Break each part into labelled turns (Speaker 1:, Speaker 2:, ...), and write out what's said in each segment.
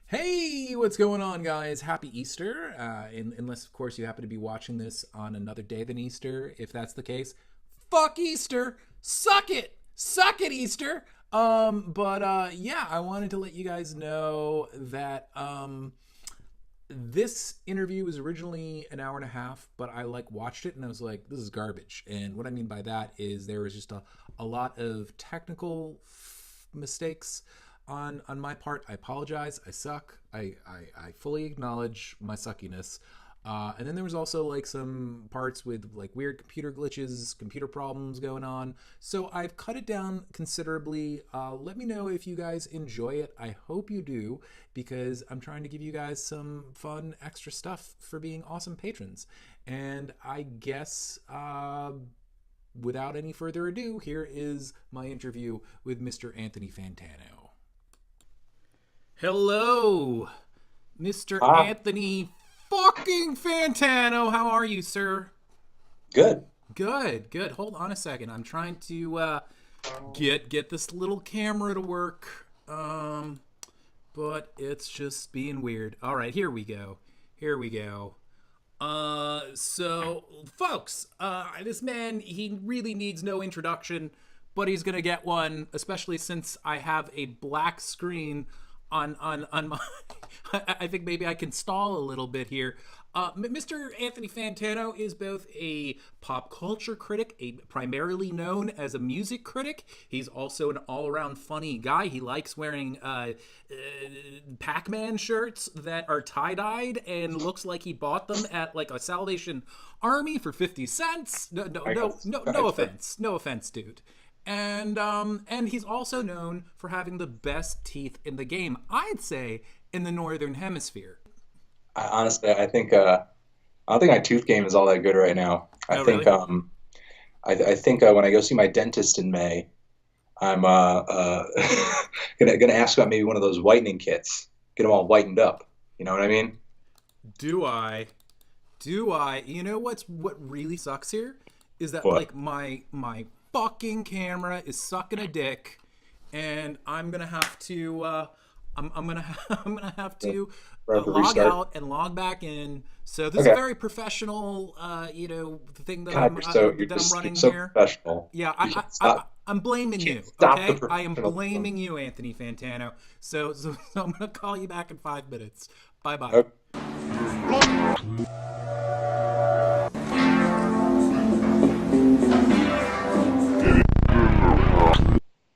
Speaker 1: Hey, what's going on, guys? Happy Easter. Unless, of course, you happen to be watching this on another day than Easter. If that's the case, fuck Easter. Suck it. Suck it, Easter. Yeah, I wanted to let you guys know that this interview was originally an hour and a half, but I watched it and I was like, this is garbage. And what I mean by that is there was just a lot of technical mistakes on my part. I apologize. I suck. I fully acknowledge my suckiness. And then there was also some parts with weird computer glitches, computer problems going on. So I've cut it down considerably. Let me know if you guys enjoy it. I hope you do, because I'm trying to give you guys some fun extra stuff for being awesome patrons. And I guess without any further ado, here is my interview with Mr. Anthony Fantano. Hello, Mr. Anthony fucking Fantano. How are you, sir?
Speaker 2: Good.
Speaker 1: Good. Hold on a second. I'm trying to get this little camera to work, but it's just being weird. All right, here we go. So, folks, this man, he really needs no introduction, but he's gonna get one, especially since I have a black screen on my I think maybe I can stall a little bit here. Mr. Anthony Fantano is both a pop culture critic, primarily known as a music critic. He's also an all-around funny guy. He likes wearing Pac-Man shirts that are tie-dyed and looks like he bought them at a Salvation Army for 50 cents. No offense, dude. And he's also known for having the best teeth in the game, I'd say, in the Northern Hemisphere.
Speaker 2: Honestly, I think I don't think my tooth game is all that good right now. I think
Speaker 1: really?
Speaker 2: I think when I go see my dentist in May, I'm gonna ask about maybe one of those whitening kits, get them all whitened up. You know what I mean?
Speaker 1: Do I? You know what really sucks here is that
Speaker 2: What?
Speaker 1: my fucking camera is sucking a dick, and I'm gonna have to I'm gonna have to log
Speaker 2: Restart.
Speaker 1: out and log back in. So this is
Speaker 2: Okay.
Speaker 1: a very professional thing that
Speaker 2: God, you're
Speaker 1: I'm running
Speaker 2: so
Speaker 1: here.
Speaker 2: professional.
Speaker 1: Yeah,
Speaker 2: You should stop.
Speaker 1: I'm blaming
Speaker 2: You
Speaker 1: you.
Speaker 2: can't stop
Speaker 1: Okay,
Speaker 2: the
Speaker 1: I am
Speaker 2: professionalism.
Speaker 1: blaming you, Anthony Fantano. So I'm gonna call you back in 5 minutes. Bye bye.
Speaker 2: Okay.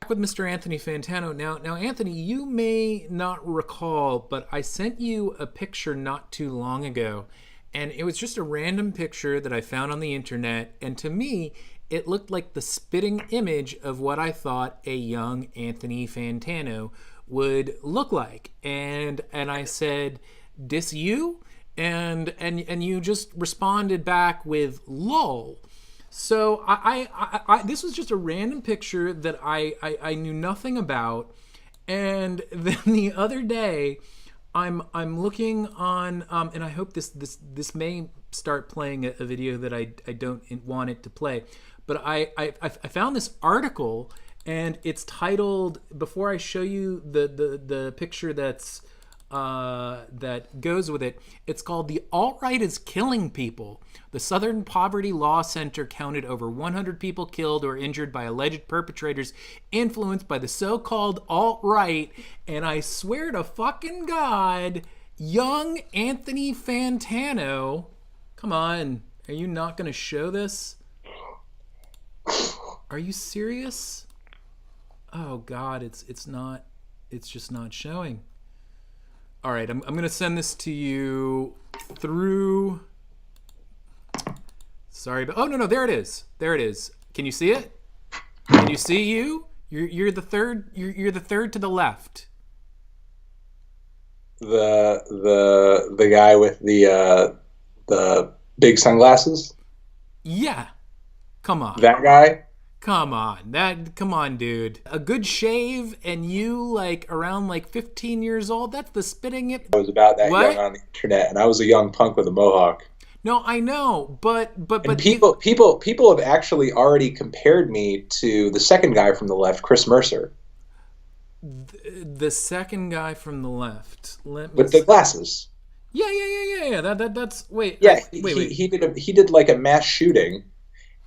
Speaker 1: With Mr. Anthony Fantano. Now, Anthony, you may not recall, but I sent you a picture not too long ago, and it was just a random picture that I found on the internet, and to me, it looked like the spitting image of what I thought a young Anthony Fantano would look like. And I said, "Dis you?" And you just responded back with "lol." So I this was just a random picture that I knew nothing about, and then the other day, I'm looking on and I hope this may start playing a video that I don't want it to play, but I found this article, and it's titled, before I show you the picture that goes with it, it's called "The Alt-Right is Killing People. The Southern Poverty Law Center counted over 100 people killed or injured by alleged perpetrators influenced by the so-called alt-right." And I swear to fucking God, young Anthony Fantano, come on, are you not going to show this? Are you serious? Oh God, it's just not showing. All right, I'm going to send this to you through... Sorry, but... Oh, no, there it is. Can you see it? Can you see you? You're the third. You're the third to the left.
Speaker 2: The guy with the big sunglasses.
Speaker 1: Yeah. Come on.
Speaker 2: That guy.
Speaker 1: Come on, dude. A good shave and you around 15 years old, that's the spitting it.
Speaker 2: I was about that
Speaker 1: What?
Speaker 2: young on the internet, and I was a young punk with a mohawk.
Speaker 1: No, I know, but
Speaker 2: And people have actually already compared me to the second guy from the left, Chris Mercer.
Speaker 1: The second guy from the left. Let me
Speaker 2: with the
Speaker 1: see.
Speaker 2: glasses.
Speaker 1: Yeah. That's wait.
Speaker 2: Yeah,
Speaker 1: Wait.
Speaker 2: he did like a mass shooting,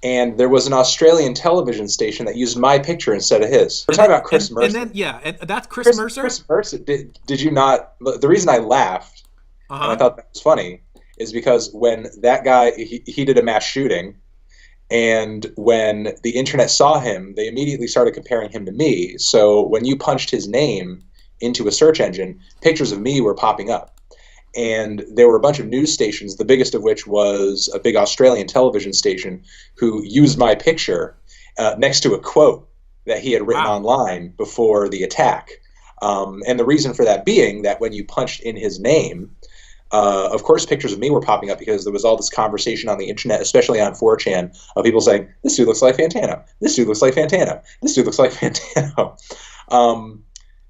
Speaker 2: and there was an Australian television station that used my picture instead of his. We're talking about Chris Mercer.
Speaker 1: And that's Chris Mercer.
Speaker 2: Chris Mercer. Did you not? The reason I laughed
Speaker 1: Uh
Speaker 2: and I
Speaker 1: huh.
Speaker 2: thought that was funny is because when that guy he did a mass shooting, and when the internet saw him, they immediately started comparing him to me. So when you punched his name into a search engine, pictures of me were popping up. And there were a bunch of news stations, the biggest of which was a big Australian television station, who used my picture next to a quote that he had written
Speaker 1: Wow.
Speaker 2: online before the attack. And the reason for that being that when you punched in his name, of course, pictures of me were popping up because there was all this conversation on the internet, especially on 4chan, of people saying, "This dude looks like Fantano. This dude looks like Fantano. This dude looks like Fantano." Um,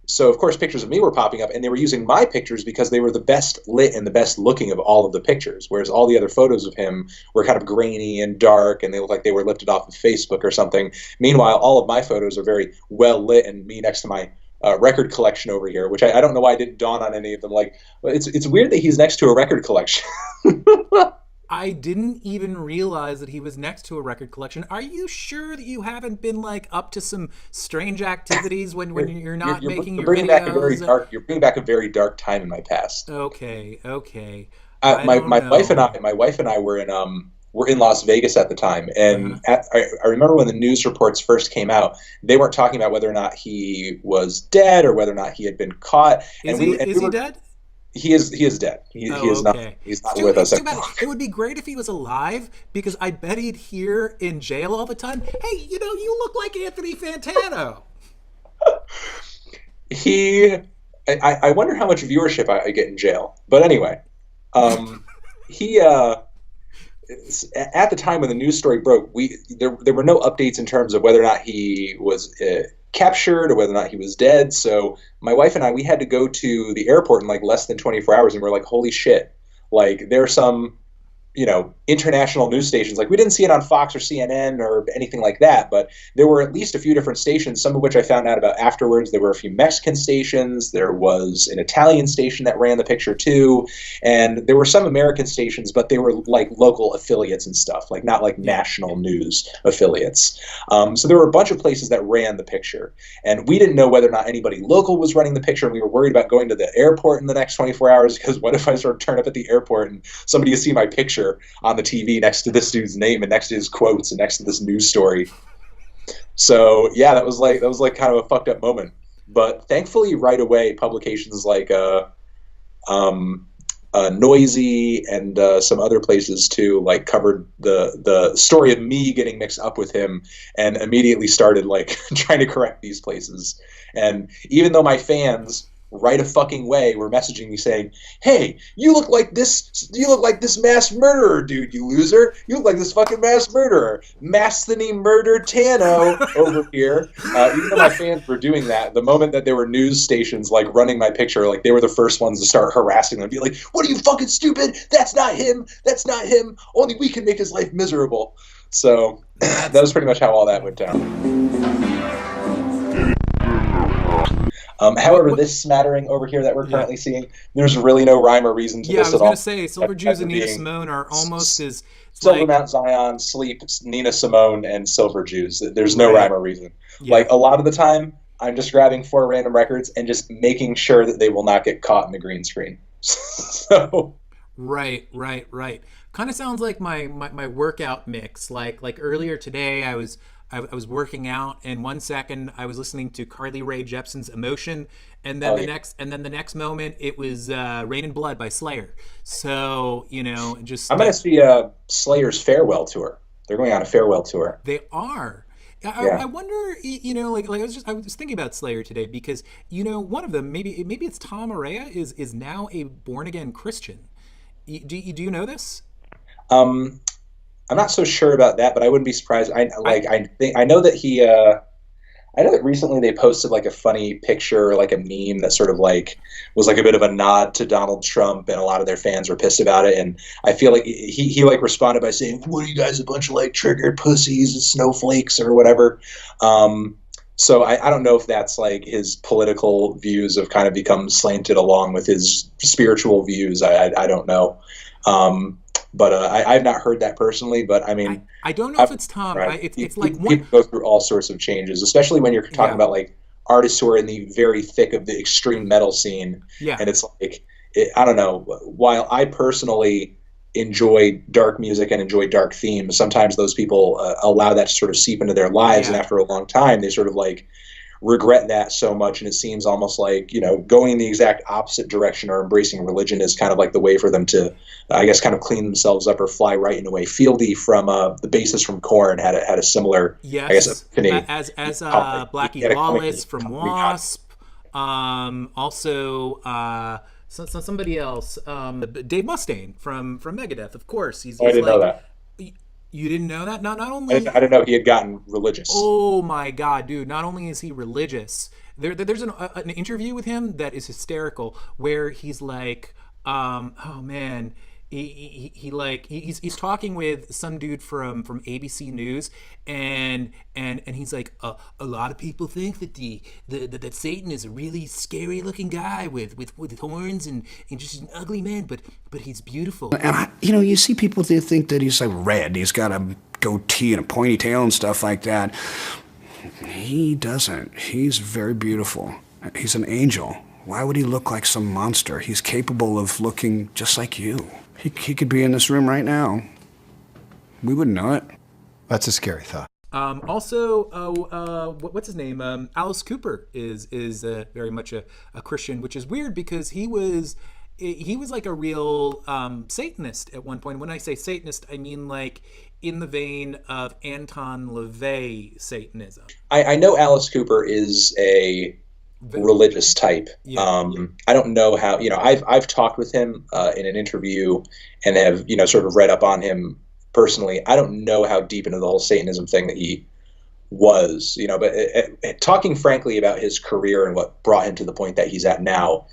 Speaker 2: so, of course, pictures of me were popping up, and they were using my pictures because they were the best lit and the best looking of all of the pictures, whereas all the other photos of him were kind of grainy and dark, and they looked like they were lifted off of Facebook or something. Meanwhile, all of my photos are very well lit, and me next to my record collection over here, which I don't know why it didn't dawn on any of them. Like, it's weird that he's next to a record collection.
Speaker 1: I didn't even realize that he was next to a record collection. Are you sure that you haven't been like up to some strange activities when you're not making
Speaker 2: You're
Speaker 1: your
Speaker 2: bringing back a very
Speaker 1: videos?
Speaker 2: dark. You're bringing back a very dark time in my past.
Speaker 1: Okay. I
Speaker 2: My
Speaker 1: don't
Speaker 2: my wife and
Speaker 1: know.
Speaker 2: I were in Las Vegas at the time,
Speaker 1: Uh-huh.
Speaker 2: and I remember when the news reports first came out, they weren't talking about whether or not he was dead or whether or not he had been caught,
Speaker 1: Is he is
Speaker 2: we
Speaker 1: he
Speaker 2: were
Speaker 1: dead?
Speaker 2: he is dead. He
Speaker 1: Oh,
Speaker 2: is not
Speaker 1: okay.
Speaker 2: he's not with
Speaker 1: It's
Speaker 2: us
Speaker 1: too bad.
Speaker 2: anymore.
Speaker 1: It would be great if he was alive because I bet he'd hear in jail all the time. Hey, you look like Anthony Fantano.
Speaker 2: He I wonder how much viewership I get in jail, but anyway, um, he at the time when the news story broke, there were no updates in terms of whether or not he was captured or whether or not he was dead. So my wife and I, we had to go to the airport in like less than 24 hours, and we're like, holy shit! Like there's some international news stations. Like we didn't see it on Fox or CNN or anything like that, but there were at least a few different stations, some of which I found out about afterwards. There were a few Mexican stations. There was an Italian station that ran the picture too. And there were some American stations, but they were like local affiliates and stuff, like not like
Speaker 1: Yeah.
Speaker 2: national news affiliates. So there were a bunch of places that ran the picture. And we didn't know whether or not anybody local was running the picture. And we were worried about going to the airport in the next 24 hours because what if I sort of turn up at the airport and somebody will see my picture on the TV next to this dude's name and next to his quotes and next to this news story. So yeah, that was like kind of a fucked up moment. But thankfully, right away, publications like um, Noisy and some other places too, like covered the story of me getting mixed up with him, and immediately started like trying to correct these places. And even though my fans right a fucking way were messaging me saying, "Hey, you look like this mass murderer, dude, you loser. You look like this fucking mass murderer. Masthony murdered Tano over here." Even though my fans were doing that, the moment that there were news stations like running my picture, like they were the first ones to start harassing them, be like, "What are you fucking stupid? That's not him. That's not him. Only we can make his life miserable." So that
Speaker 1: That's
Speaker 2: was pretty much how all that went down. However,
Speaker 1: what
Speaker 2: this smattering over here that we're
Speaker 1: yeah.
Speaker 2: currently seeing, there's really no rhyme or reason to
Speaker 1: Yeah, I
Speaker 2: this
Speaker 1: was
Speaker 2: at
Speaker 1: gonna
Speaker 2: all.
Speaker 1: say Silver Jews
Speaker 2: After
Speaker 1: and Nina
Speaker 2: being
Speaker 1: Simone are almost as it's
Speaker 2: Silver
Speaker 1: like
Speaker 2: Mount Zion, Sleep, Nina Simone, and Silver Jews. There's no rhyme
Speaker 1: right.
Speaker 2: or reason.
Speaker 1: Yeah.
Speaker 2: Like a lot of the time, I'm just grabbing four random records and just making sure that they will not get caught in the green screen. So,
Speaker 1: Right. Kind of sounds like my workout mix. Like earlier today, I was working out, and 1 second I was listening to Carly Rae Jepsen's "Emotion," and then
Speaker 2: oh yeah.
Speaker 1: the next moment it was "Rain and Blood" by Slayer. So
Speaker 2: I'm
Speaker 1: just
Speaker 2: gonna see Slayer's farewell tour. They're going on a farewell tour.
Speaker 1: they are. I
Speaker 2: Yeah.
Speaker 1: wonder, I was thinking about Slayer today because one of them, maybe it's Tom Araya, is now a born again Christian. Do you know this?
Speaker 2: Um, I'm not so sure about that, but I wouldn't be surprised.
Speaker 1: I
Speaker 2: I know that he I know that recently they posted like a funny picture, like a meme that sort of like was like a bit of a nod to Donald Trump, and a lot of their fans were pissed about it. And I feel like he like responded by saying, "What are you guys, a bunch of like triggered pussies and snowflakes or whatever?" Um, So I don't know if that's like his political views have kind of become slanted along with his spiritual views. I don't know. Um, but I've not heard that personally. But I
Speaker 1: I
Speaker 2: mean,
Speaker 1: I don't know if
Speaker 2: I've,
Speaker 1: it's Tom.
Speaker 2: right?
Speaker 1: It's like one.
Speaker 2: People go through all sorts of changes, especially when you're talking
Speaker 1: Yeah,
Speaker 2: about like artists who are in the very thick of the extreme metal scene,
Speaker 1: yeah,
Speaker 2: and it's like I don't know. While I personally enjoy dark music and enjoy dark themes, sometimes those people allow that to sort of seep into their lives, and
Speaker 1: yeah.
Speaker 2: after a long time, they sort of like regret that so much, and it seems almost like going in the exact opposite direction or embracing religion is kind of like the way for them to, I guess, kind of clean themselves up or fly right in a way. Fieldy from the bassist from Korn had a similar, I guess,
Speaker 1: Yes,
Speaker 2: epiphany.
Speaker 1: as
Speaker 2: He
Speaker 1: Blackie
Speaker 2: had a
Speaker 1: Lawless from
Speaker 2: coming out.
Speaker 1: Wasp. Also, somebody else. Dave Mustaine from Megadeth. Of course,
Speaker 2: Oh, I
Speaker 1: he's
Speaker 2: didn't know
Speaker 1: like.
Speaker 2: that.
Speaker 1: You didn't know that? Not
Speaker 2: I
Speaker 1: only.
Speaker 2: didn't know he had gotten religious.
Speaker 1: Oh my God, dude! Not only is he religious, there's an interview with him that is hysterical, where he's like, oh man, he's talking with some dude from ABC News, and he's like, a lot of people think that that Satan is a really scary looking guy with horns and just an ugly man, but he's beautiful.
Speaker 3: And you see people that think that he's like red. He's got a goatee and a pointy tail and stuff like that. He doesn't. He's very beautiful. He's an angel. Why would he look like some monster? He's capable of looking just like you. He could be in this room right now. We wouldn't know it.
Speaker 4: That's a scary thought.
Speaker 1: Also, what's his name? Alice Cooper is very much a Christian, which is weird because he was like a real Satanist at one point. When I say Satanist, I mean like in the vein of Anton LaVey Satanism.
Speaker 2: I know Alice Cooper is a religious type.
Speaker 1: Yeah.
Speaker 2: I don't know how, I've talked with him in an interview and have, sort of read up on him personally. I don't know how deep into the whole Satanism thing that he was, but talking frankly about his career and what brought him to the point that he's at now,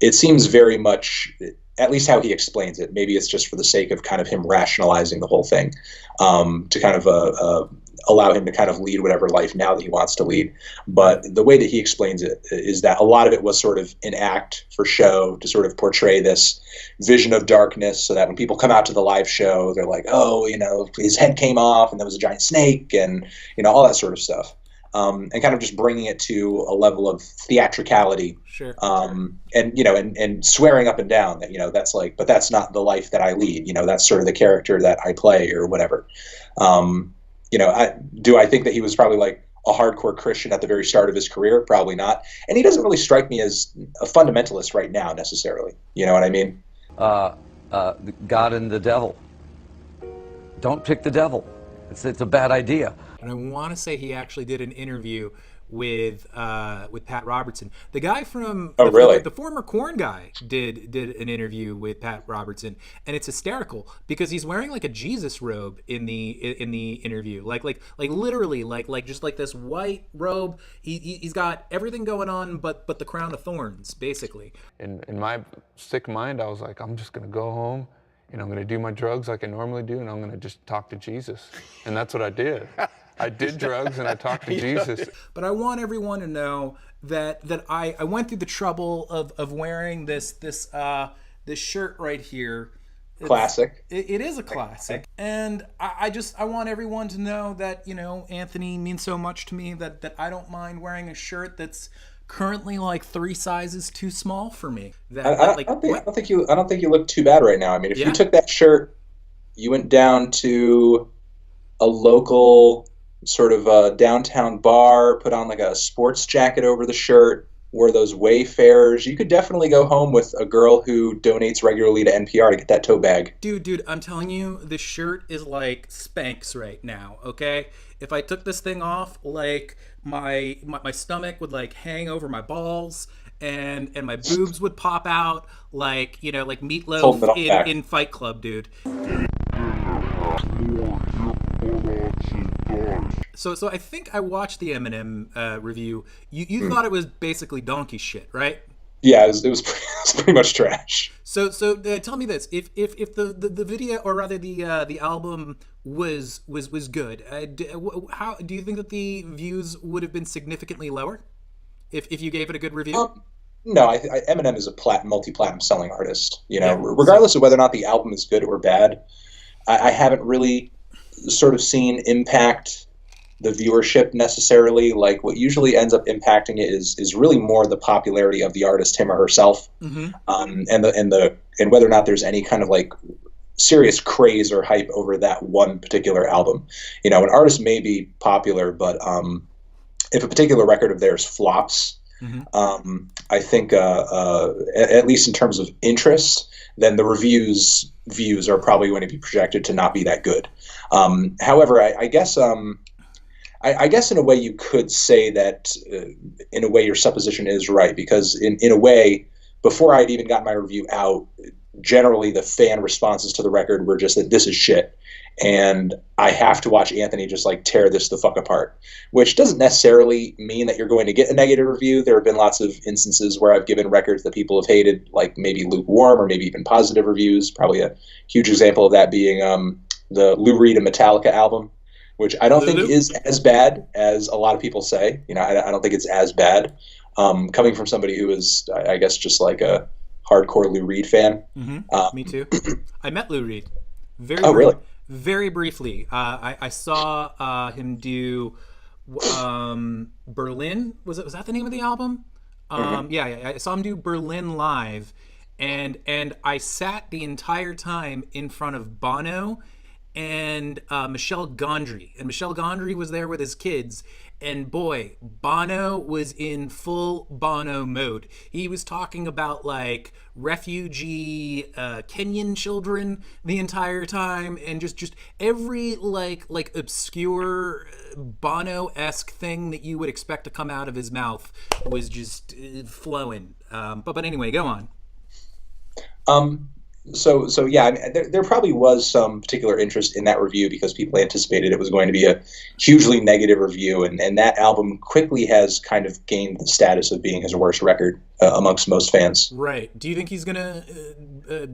Speaker 2: it seems very much, at least how he explains it, maybe it's just for the sake of kind of him rationalizing the whole thing, to kind of allow him to kind of lead whatever life now that he wants to lead. But the way that he explains it is that a lot of it was sort of an act for show to sort of portray this vision of darkness so that when people come out to the live show, they're like, oh, his head came off and there was a giant snake and, all that sort of stuff. And kind of just bringing it to a level of theatricality.
Speaker 1: Sure.
Speaker 2: And swearing up and down that, that's like, but that's not the life that I lead. That's sort of the character that I play or whatever. I think that he was probably like a hardcore Christian at the very start of his career? Probably not. And he doesn't really strike me as a fundamentalist right now necessarily. You know what I mean?
Speaker 5: God and the devil. Don't pick the devil. It's a bad idea.
Speaker 1: And I want to say he actually did an interview with Pat Robertson. The guy from the former Korn guy did an interview with Pat Robertson, and it's hysterical because he's wearing like a Jesus robe in the interview, like literally like just like this white robe. He's got everything going on, but the crown of thorns, basically.
Speaker 6: In my sick mind, I was like, I'm just gonna go home. I'm going to do my drugs like I normally do, and I'm going to just talk to Jesus. And that's what I did. I did drugs, and I talked to Jesus.
Speaker 1: But I want everyone to know that I went through the trouble of wearing this shirt right here.
Speaker 2: Classic.
Speaker 1: It is a classic. And I want everyone to know that, Anthony means so much to me that I don't mind wearing a shirt that's currently like 3 sizes too small for me.
Speaker 2: I don't think you look too bad right now. I mean, if you took that shirt, you went down to a local sort of downtown bar, put on like a sports jacket over the shirt, wore those Wayfarers, you could definitely go home with a girl who donates regularly to NPR to get that tote bag.
Speaker 1: Dude, I'm telling you, this shirt is like Spanx right now, okay? If I took this thing off, like my stomach would like hang over my balls and my boobs would pop out like Meatloaf in Fight Club, dude. So I think I watched the Eminem review. You thought it was basically donkey shit, right?
Speaker 2: Yeah, it was pretty much trash.
Speaker 1: Tell me this: if the video, or rather the album was good, how do you think that the views would have been significantly lower if you gave it a good review?
Speaker 2: No, Eminem is a multi-platinum selling artist.
Speaker 1: Yeah.
Speaker 2: Regardless of whether or not the album is good or bad, I haven't really sort of seen impact the viewership necessarily. Like, what usually ends up impacting it is really more the popularity of the artist, him or herself, and whether or not there's any kind of like serious craze or hype over that one particular album. An artist may be popular, but if a particular record of theirs flops, I think at least in terms of interest, then the views are probably going to be projected to not be that good. However, I guess in a way you could say that in a way your supposition is right, because in a way, before I'd even got my review out, generally the fan responses to the record were just that this is shit, and I have to watch Anthony just like tear this the fuck apart, which doesn't necessarily mean that you're going to get a negative review. There have been lots of instances where I've given records that people have hated, like maybe lukewarm or maybe even positive reviews. Probably a huge example of that being the Lou Reed and Metallica album, which I don't think is as bad as a lot of people say. I don't think it's as bad. Coming from somebody who is, I guess, just like a hardcore Lou Reed fan.
Speaker 1: Me too. I met Lou Reed.
Speaker 2: Really?
Speaker 1: Very briefly. I saw him do Berlin. Was that the name of the album? Yeah, I saw him do Berlin live, and I sat the entire time in front of Bono and Michel Gondry. And Michel Gondry was there with his kids. And boy, Bono was in full Bono mode. He was talking about like refugee Kenyan children the entire time, and just every like obscure Bono-esque thing that you would expect to come out of his mouth was just flowing. But anyway, go on.
Speaker 2: So yeah, I mean, there probably was some particular interest in that review because people anticipated it was going to be a hugely negative review, and that album quickly has kind of gained the status of being his worst record amongst most fans.
Speaker 1: Right. Do you think he's gonna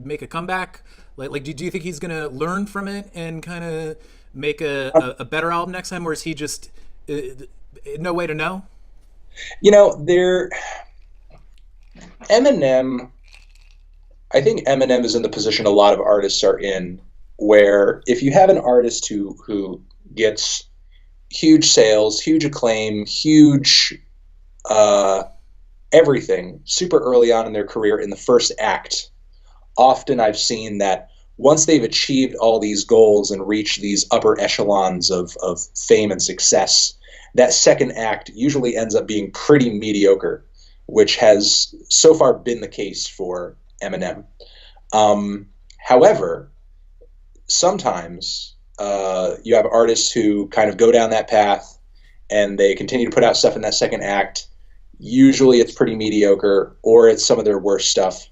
Speaker 1: make a comeback? Like, do you think he's gonna learn from it and kind of make a better album next time, or is he just no way to know?
Speaker 2: I think Eminem is in the position a lot of artists are in, where if you have an artist who gets huge sales, huge acclaim, huge everything super early on in their career in the first act, often I've seen that once they've achieved all these goals and reached these upper echelons of fame and success, that second act usually ends up being pretty mediocre, which has so far been the case for Eminem. However, sometimes you have artists who kind of go down that path and they continue to put out stuff in that second act. Usually it's pretty mediocre, or it's some of their worst stuff,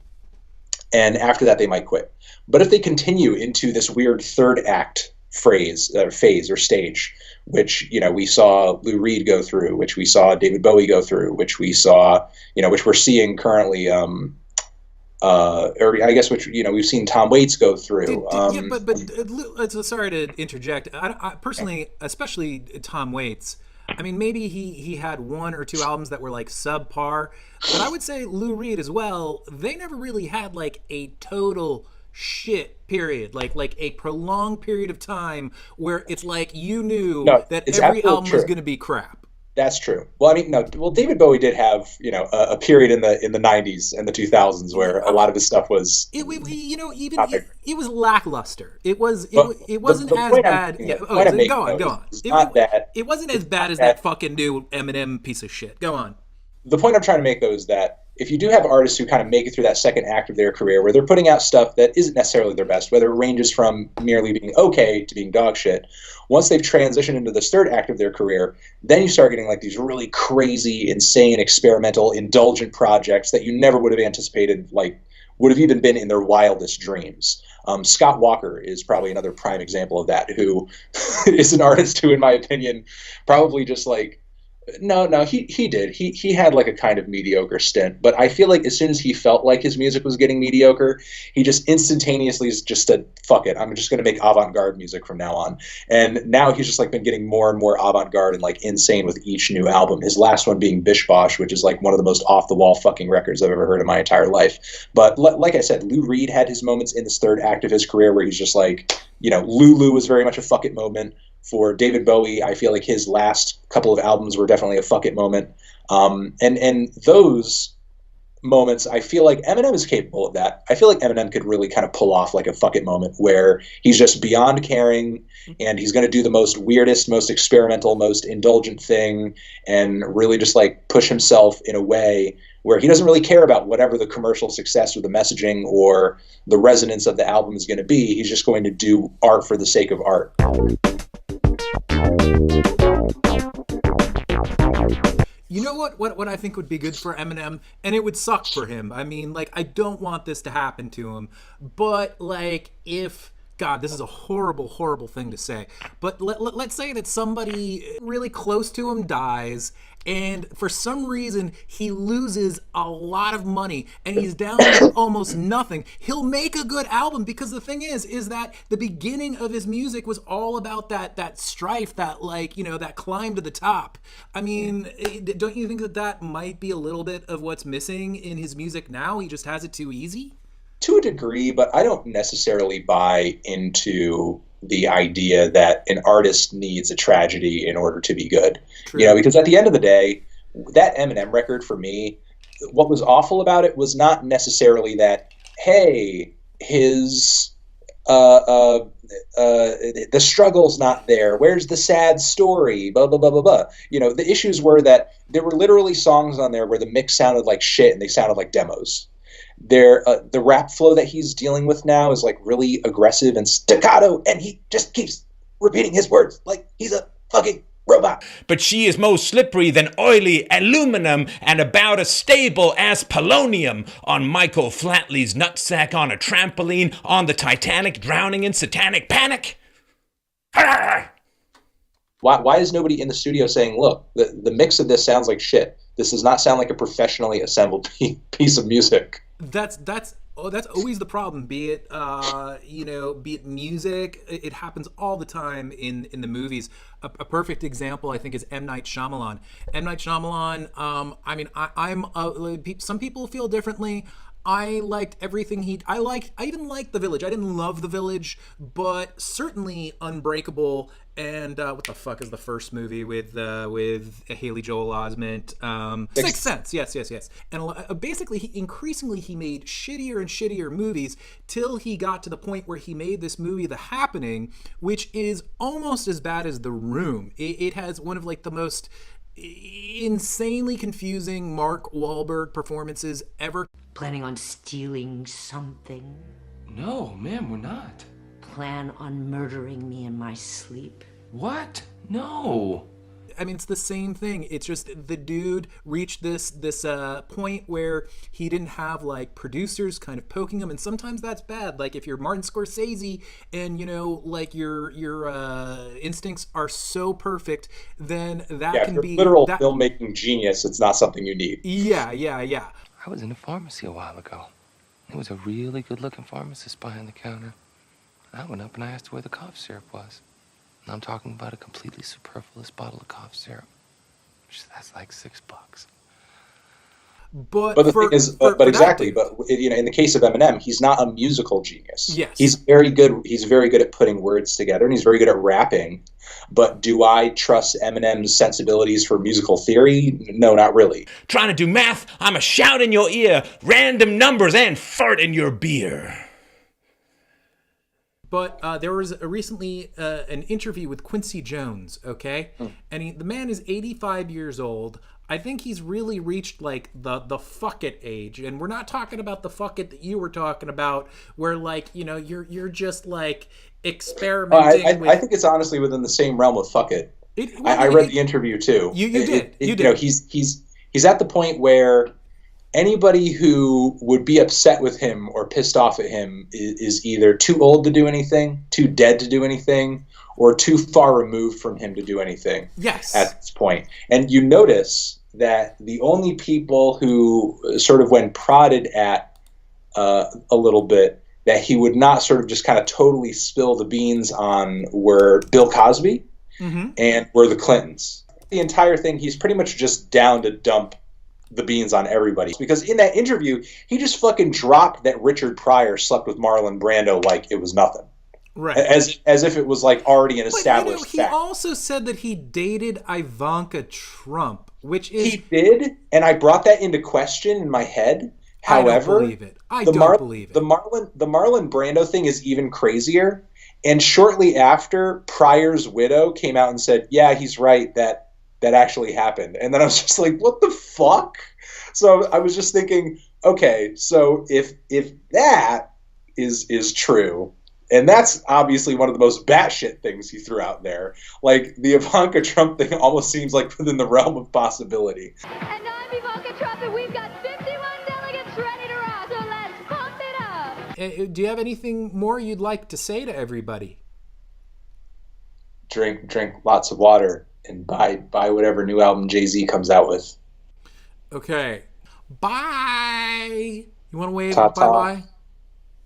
Speaker 2: and after that they might quit. But if they continue into this weird third act phase or stage, which we saw Lou Reed go through, which we saw David Bowie go through, which we saw which we're seeing currently, or I guess which we've seen Tom Waits go through.
Speaker 1: Sorry to interject. I personally, especially Tom Waits, I mean, maybe he had one or two albums that were like subpar, but I would say Lou Reed as well. They never really had like a total shit period, like a prolonged period of time where it's like you knew that every album was going to be crap.
Speaker 2: That's true. Well, I mean, no. Well, David Bowie did have, a period in the '90s and the 2000s where a lot it
Speaker 1: was lackluster. It wasn't as bad. Go on. It wasn't as bad as that fucking new Eminem piece of shit. Go on.
Speaker 2: The point I'm trying to make, though, is that if you do have artists who kind of make it through that second act of their career where they're putting out stuff that isn't necessarily their best, whether it ranges from merely being okay to being dog shit, once they've transitioned into this third act of their career, then you start getting like these really crazy, insane, experimental, indulgent projects that you never would have anticipated, like would have even been in their wildest dreams. Scott Walker is probably another prime example of that, who is an artist who, in my opinion, probably just like No, he did. He had like a kind of mediocre stint, but I feel like as soon as he felt like his music was getting mediocre, he just instantaneously just said, "Fuck it, I'm just going to make avant-garde music from now on." And now he's just like been getting more and more avant-garde and like insane with each new album. His last one being Bish Bosh, which is like one of the most off-the-wall fucking records I've ever heard in my entire life. But like I said, Lou Reed had his moments in this third act of his career where he's just like, Lulu was very much a fuck it moment. For David Bowie, I feel like his last couple of albums were definitely a fuck it moment. And those moments, I feel like Eminem is capable of that. I feel like Eminem could really kind of pull off like a fuck it moment where he's just beyond caring and he's going to do the most weirdest, most experimental, most indulgent thing and really just like push himself in a way where he doesn't really care about whatever the commercial success or the messaging or the resonance of the album is going to be. He's just going to do art for the sake of art.
Speaker 1: You know what I think would be good for Eminem, and it would suck for him. I mean, like, I don't want this to happen to him, but like, if God, this is a horrible, horrible thing to say, but let's say that somebody really close to him dies, and for some reason he loses a lot of money and he's down to almost nothing. He'll make a good album because the thing is that the beginning of his music was all about that strife, that like, that climb to the top. I mean, don't you think that might be a little bit of what's missing in his music now? He just has it too easy?
Speaker 2: To a degree, but I don't necessarily buy into the idea that an artist needs a tragedy in order to be good. True. Because at the end of the day, that Eminem record for me, what was awful about it was not necessarily that, hey, his the struggle's not there. Where's the sad story? Blah, blah, blah, blah, blah. The issues were that there were literally songs on there where the mix sounded like shit and they sounded like demos. The rap flow that he's dealing with now is like really aggressive and staccato, and he just keeps repeating his words like he's a fucking robot.
Speaker 4: But she is more slippery than oily aluminum and about as stable as polonium on Michael Flatley's nutsack on a trampoline on the Titanic, drowning in satanic panic.
Speaker 2: Why is nobody in the studio saying, look, the mix of this sounds like shit. This does not sound like a professionally assembled piece of music.
Speaker 1: That's always the problem. Be it be it music. It happens all the time in the movies. A perfect example, I think, is M. Night Shyamalan. M. Night Shyamalan. Some people feel differently. I liked everything I even liked The Village. I didn't love The Village, but certainly Unbreakable and what the fuck is the first movie with Haley Joel Osment? Sixth Sense. Yes. And basically, he made shittier and shittier movies till he got to the point where he made this movie, The Happening, which is almost as bad as The Room. It has one of like the most insanely confusing Mark Wahlberg performances ever.
Speaker 7: Planning on stealing something?
Speaker 8: No, ma'am, we're not.
Speaker 7: Plan on murdering me in my sleep?
Speaker 8: What? No.
Speaker 1: I mean, it's the same thing. It's just the dude reached this point where he didn't have like producers kind of poking him, and sometimes that's bad. Like if you're Martin Scorsese and like your instincts are so perfect, then that can be
Speaker 2: literal filmmaking genius. It's not something you need.
Speaker 1: Yeah.
Speaker 8: I was in a pharmacy a while ago. There was a really good-looking pharmacist behind the counter. I went up and I asked her where the cough syrup was. And I'm talking about a completely superfluous bottle of cough syrup. That's like $6.
Speaker 2: But the thing is, exactly. But in the case of Eminem, he's not a musical genius.
Speaker 1: Yes,
Speaker 2: he's very good. He's very good at putting words together, and he's very good at rapping. But do I trust Eminem's sensibilities for musical theory? No, not really.
Speaker 4: Trying to do math, I'm a shout in your ear, random numbers, and fart in your beer.
Speaker 1: But there was recently an interview with Quincy Jones, okay? And the man is 85 years old. I think he's really reached like the fuck it age, and we're not talking about the fuck it that you were talking about, where like you're just like experimenting.
Speaker 2: I think it's honestly within the same realm of fuck it. I read the interview too.
Speaker 1: You did.
Speaker 2: He's at the point where anybody who would be upset with him or pissed off at him is either too old to do anything, too dead to do anything, or too far removed from him to do anything.
Speaker 1: Yes.
Speaker 2: At this point. And you notice that the only people who sort of, when prodded at a little bit, that he would not sort of just kind of totally spill the beans on, were Bill Cosby and were the Clintons. The entire thing, he's pretty much just down to dump the beans on everybody. Because in that interview, he just fucking dropped that Richard Pryor slept with Marlon Brando like it was nothing.
Speaker 1: Right.
Speaker 2: As if it was like already an established
Speaker 1: he
Speaker 2: fact.
Speaker 1: also said that he dated Ivanka Trump, which is...
Speaker 2: He did, and I brought that into question in my head. However,
Speaker 1: I don't believe it. I don't believe it.
Speaker 2: The Marlon Brando thing is even crazier. And shortly after, Pryor's widow came out and said, "Yeah, he's right. That actually happened." And then I was just like, "What the fuck?" So I was just thinking, okay, so if that is true, and that's obviously one of the most batshit things he threw out there, like the Ivanka Trump thing almost seems like within the realm of possibility.
Speaker 9: And I'm Ivanka Trump, and we've got 51 delegates ready to rock, so let's pump it up.
Speaker 1: Do you have anything more you'd like to say to everybody?
Speaker 2: Drink lots of water and buy whatever new album Jay-Z comes out with.
Speaker 1: Okay. Bye. You want to wave
Speaker 2: Ta-ta.
Speaker 1: bye-bye?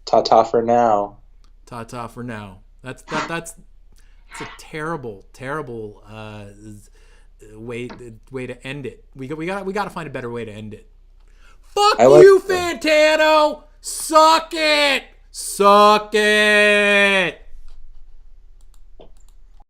Speaker 2: Ta-ta for now.
Speaker 1: Ta-ta for now. That's a terrible way to end it. We got to find a better way to end it. Fuck you, Fantano. Suck it.